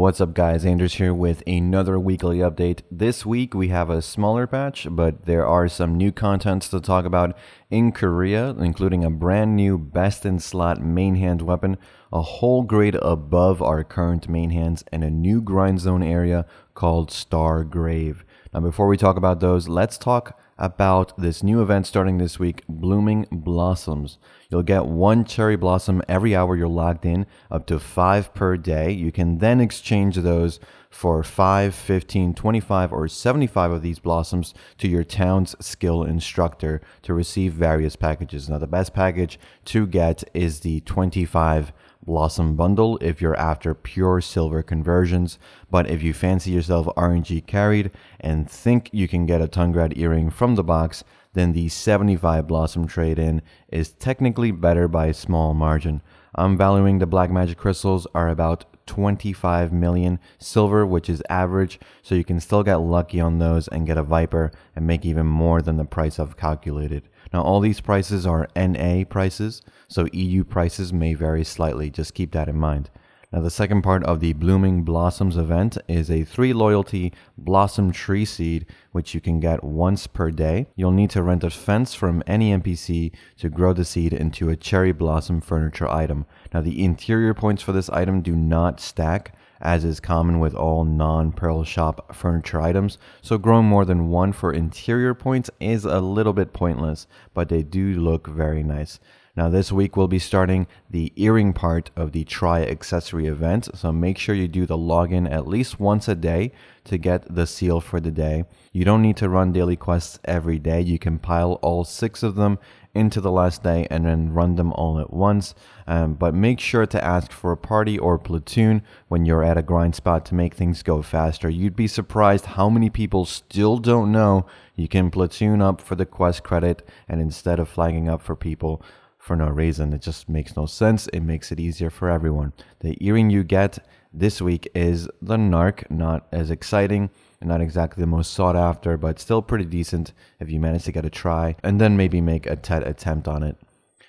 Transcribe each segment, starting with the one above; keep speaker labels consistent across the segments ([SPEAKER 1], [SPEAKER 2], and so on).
[SPEAKER 1] What's up guys, Andrews here with another weekly update. This week we have a smaller patch, but there are some new contents to talk about in Korea, including a brand new best in slot main hand weapon, a whole grade above our current main hands, and a new grind zone area called Star Grave. Now before we talk about those, let's talk about this new event starting this week, Blooming Blossoms. You'll get one cherry blossom every hour you're logged in, up to 5 per day. You can then exchange those for 5, 15, 25, or 75 of these blossoms to your town's skill instructor to receive various packages. Now the best package to get is the 25 Blossom Bundle if you're after pure silver conversions, but if you fancy yourself RNG carried and think you can get a Tungrad earring from the box, then the 75 Blossom trade-in is technically better by a small margin. I'm valuing the black magic crystals are about 25 million silver, which is average, so you can still get lucky on those and get a Viper and make even more than the price I've calculated. Now all these prices are NA prices, so EU prices may vary slightly, just keep that in mind. Now the second part of the Blooming Blossoms event is a 3 loyalty Blossom Tree Seed, which you can get once per day. You'll need to rent a fence from any NPC to grow the seed into a cherry blossom furniture item. Now the interior points for this item do not stack, as is common with all non-Pearl Shop furniture items, so growing more than one for interior points is a little bit pointless, but they do look very nice. Now this week we'll be starting the earring part of the Try Accessory event, so make sure you do the login at least once a day to get the seal for the day. You don't need to run daily quests every day. You can pile all 6 of them into the last day and then run them all at once, but make sure to ask for a party or platoon when you're at a grind spot to make things go faster. You'd be surprised how many people still don't know you can platoon up for the quest credit, and instead of flagging up for people for no reason. It just makes no sense. It makes it easier for everyone. The earring you get this week is the Narc, not as exciting and not exactly the most sought after, but still pretty decent if you manage to get a try and then maybe make a TED attempt on it.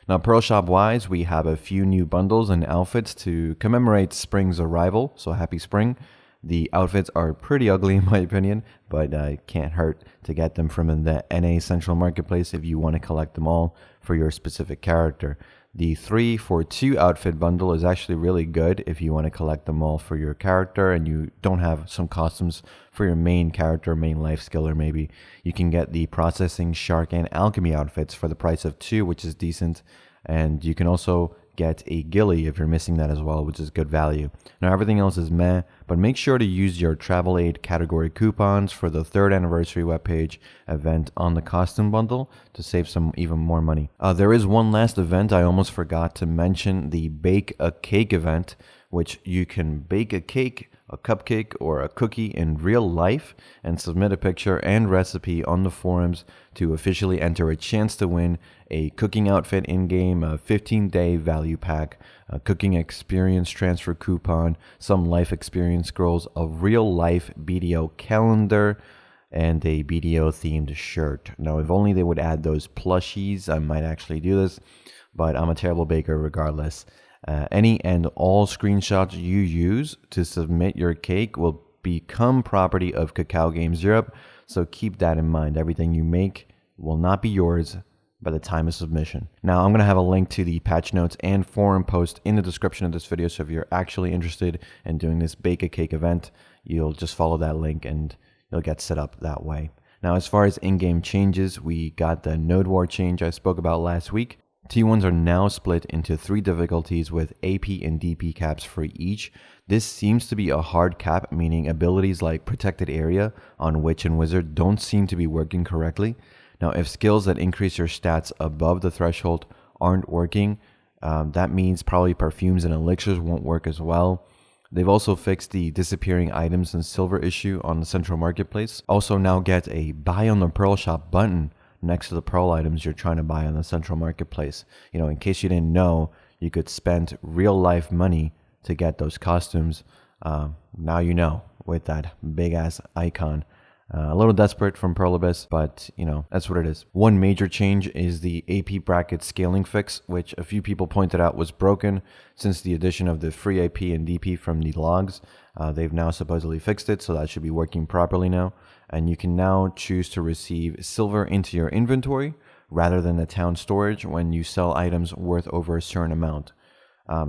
[SPEAKER 1] Now Pearl Shop wise, we have a few new bundles and outfits to commemorate spring's arrival, so happy spring. The outfits are pretty ugly in my opinion, but it can't hurt to get them from the NA Central Marketplace if you want to collect them all for your specific character. The 3 for 2 outfit bundle is actually really good if you want to collect them all for your character and you don't have some costumes for your main character, main life skill, or maybe you can get the Processing, Shark, and Alchemy outfits for the price of 2, which is decent. And you can also get a ghillie if you're missing that as well, which is good value. Now everything else is meh, but make sure to use your travel aid category coupons for the 3rd anniversary webpage event on the costume bundle to save some even more money. There is one last event I almost forgot to mention, the Bake a Cake event, which you can bake a cake, a cupcake, or a cookie in real life and submit a picture and recipe on the forums to officially enter a chance to win a cooking outfit in-game, a 15-day value pack, a cooking experience transfer coupon, some life experience scrolls, a real-life BDO calendar, and a BDO-themed shirt. Now, if only they would add those plushies, I might actually do this, but I'm a terrible baker regardless. Any and all screenshots you use to submit your cake will become property of Cacao Games Europe, so keep that in mind. Everything you make will not be yours by the time of submission. Now, I'm going to have a link to the patch notes and forum post in the description of this video, so if you're actually interested in doing this Bake a Cake event, you'll just follow that link and you'll get set up that way. Now, as far as in-game changes, we got the Node War change I spoke about last week. T1s are now split into 3 difficulties with AP and DP caps for each. This seems to be a hard cap, meaning abilities like Protected Area on Witch and Wizard don't seem to be working correctly. Now, if skills that increase your stats above the threshold aren't working, that means probably perfumes and elixirs won't work as well. They've also fixed the disappearing items and silver issue on the Central Marketplace. Also now get a Buy on the Pearl Shop button next to the pearl items you're trying to buy on the Central Marketplace. You know, in case you didn't know, you could spend real life money to get those costumes. Now you know, with that big ass icon A little desperate from Perlibis, but that's what it is. One major change is the AP bracket scaling fix, which a few people pointed out was broken since the addition of the free AP and DP from the logs. They've now supposedly fixed it, so that should be working properly now. And you can now choose to receive silver into your inventory rather than the town storage when you sell items worth over a certain amount.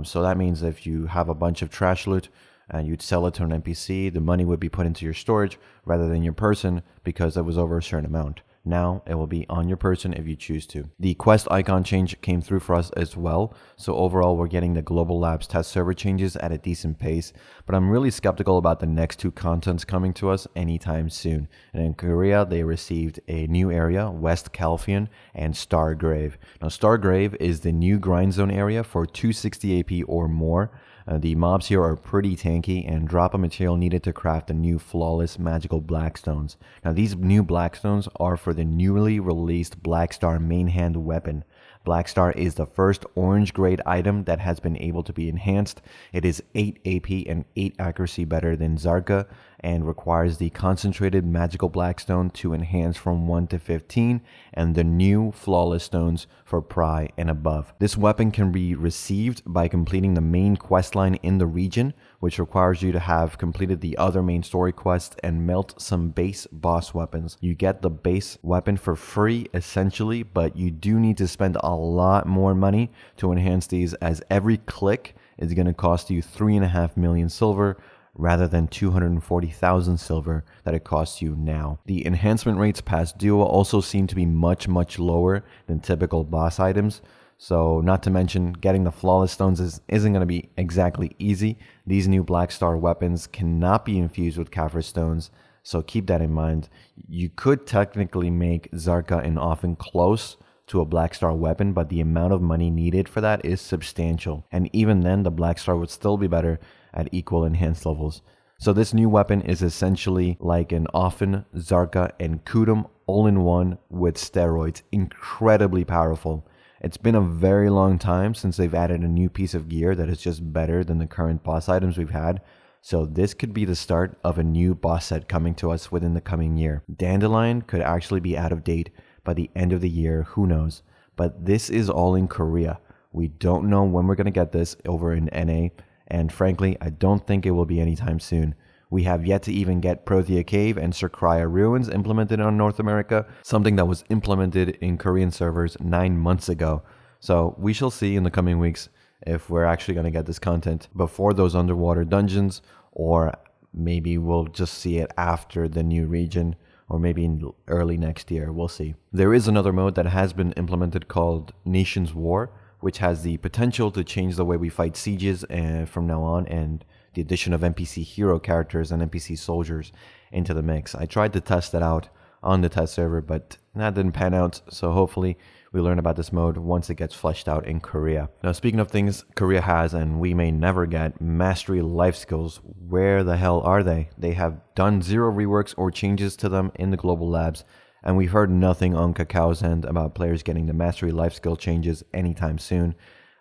[SPEAKER 1] So that means if you have a bunch of trash loot and you'd sell it to an NPC, the money would be put into your storage rather than your person because it was over a certain amount. Now it will be on your person if you choose to. The quest icon change came through for us as well. So overall, we're getting the Global Labs test server changes at a decent pace. But I'm really skeptical about the next two contents coming to us anytime soon. And in Korea, they received a new area, West Calphian and Stargrave. Now, Stargrave is the new grind zone area for 260 AP or more. The mobs here are pretty tanky and drop a material needed to craft the new flawless magical blackstones. Now these new blackstones are for the newly released Blackstar main hand weapon. Blackstar is the first orange grade item that has been able to be enhanced. It is 8 AP and 8 accuracy better than Zarka and requires the concentrated magical blackstone to enhance from 1 to 15 and the new flawless stones for pry and above. This weapon can be received by completing the main quest line in the region, which requires you to have completed the other main story quests and melt some base boss weapons. You get the base weapon for free essentially, but you do need to spend a lot more money to enhance these, as every click is going to cost you 3.5 million silver rather than 240,000 silver that it costs you now. The enhancement rates past duo also seem to be much lower than typical boss items. So not to mention, getting the flawless stones isn't going to be exactly easy. These new Black Star weapons cannot be infused with Kaffir stones, so keep that in mind. You could technically make Zarka and often close to a Black Star weapon, but the amount of money needed for that is substantial. And even then, the Black Star would still be better at equal enhanced levels. So this new weapon is essentially like an Offen, Zarka, and Kudum all-in-one with steroids. Incredibly powerful. It's been a very long time since they've added a new piece of gear that is just better than the current boss items we've had. So this could be the start of a new boss set coming to us within the coming year. Dandelion could actually be out of date by the end of the year, who knows. But this is all in Korea. We don't know when we're going to get this over in NA, and frankly, I don't think it will be anytime soon. We have yet to even get Prothea Cave and Sir Krya Ruins implemented on North America, something that was implemented in Korean servers 9 months ago. So we shall see in the coming weeks if we're actually going to get this content before those underwater dungeons, or maybe we'll just see it after the new region, or maybe in early next year. We'll see. There is another mode that has been implemented called Nation's War, which has the potential to change the way we fight sieges from now on, and the addition of NPC hero characters and NPC soldiers into the mix. I tried to test it out on the test server, but that didn't pan out, so hopefully we learn about this mode once it gets fleshed out in Korea. Now, speaking of things Korea has and we may never get, Mastery life skills. Where the hell are they? They have done 0 reworks or changes to them in the global labs, and we've heard nothing on Kakao's end about players getting the Mastery life skill changes anytime soon.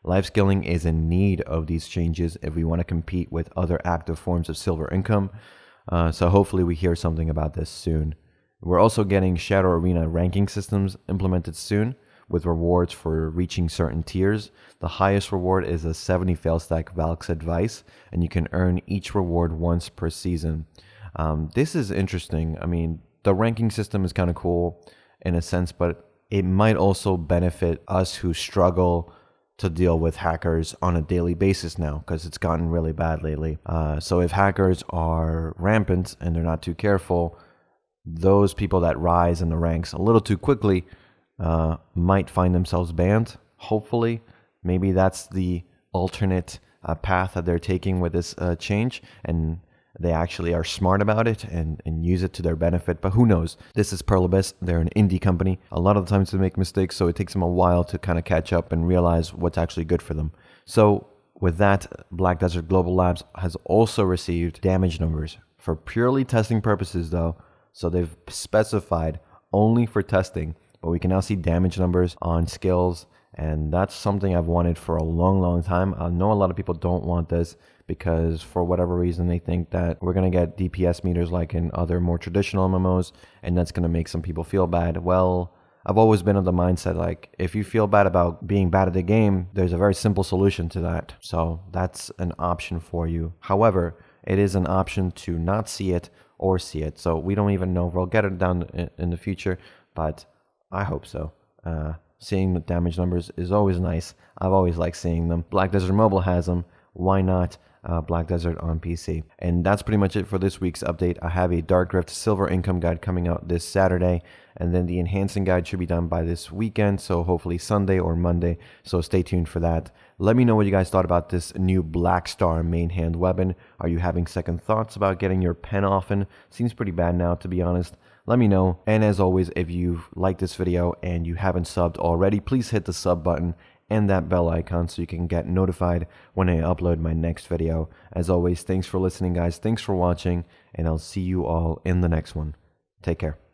[SPEAKER 1] Life skilling is in need of these changes if we want to compete with other active forms of silver income, so hopefully we hear something about this soon. We're also getting Shadow Arena ranking systems implemented soon, with rewards for reaching certain tiers. The highest reward is a 70 failstack Valk's Advice, and you can earn each reward once per season. This is interesting. I mean, the ranking system is kind of cool in a sense, but it might also benefit us who struggle to deal with hackers on a daily basis now, because it's gotten really bad lately. So if hackers are rampant and they're not too careful, those people that rise in the ranks a little too quickly might find themselves banned. Hopefully, maybe that's the alternate path that they're taking with this change, and they actually are smart about it and use it to their benefit. But who knows? This is Perlibis. They're an indie company. A lot of the times they make mistakes, so it takes them a while to kind of catch up and realize what's actually good for them. So with that, Black Desert Global Labs has also received damage numbers for purely testing purposes, though. So they've specified only for testing, but we can now see damage numbers on skills And that's something I've wanted for a long time. I know a lot of people don't want this because for whatever reason they think that we're going to get DPS meters like in other more traditional MMOs, and that's going to make some people feel bad. Well, I've always been of the mindset like if you feel bad about being bad at the game, there's a very simple solution to that. So that's an option for you. However, it is an option to not see it or see it. So we don't even know if we'll get it down in the future, but I hope so. Seeing the damage numbers is always nice. I've always liked seeing them. Black Desert Mobile has them. Why not Black Desert on PC? And that's pretty much it for this week's update. I have a Dark Rift Silver Income Guide coming out this Saturday, and then the Enhancing Guide should be done by this weekend, so hopefully Sunday or Monday, so stay tuned for that. Let me know what you guys thought about this new Black Star main hand weapon. Are you having second thoughts about getting your pen often? Seems pretty bad now, to be honest. Let me know. And as always, if you've liked this video and you haven't subbed already, please hit the sub button and that bell icon so you can get notified when I upload my next video. As always, thanks for listening, guys. Thanks for watching, and I'll see you all in the next one. Take care.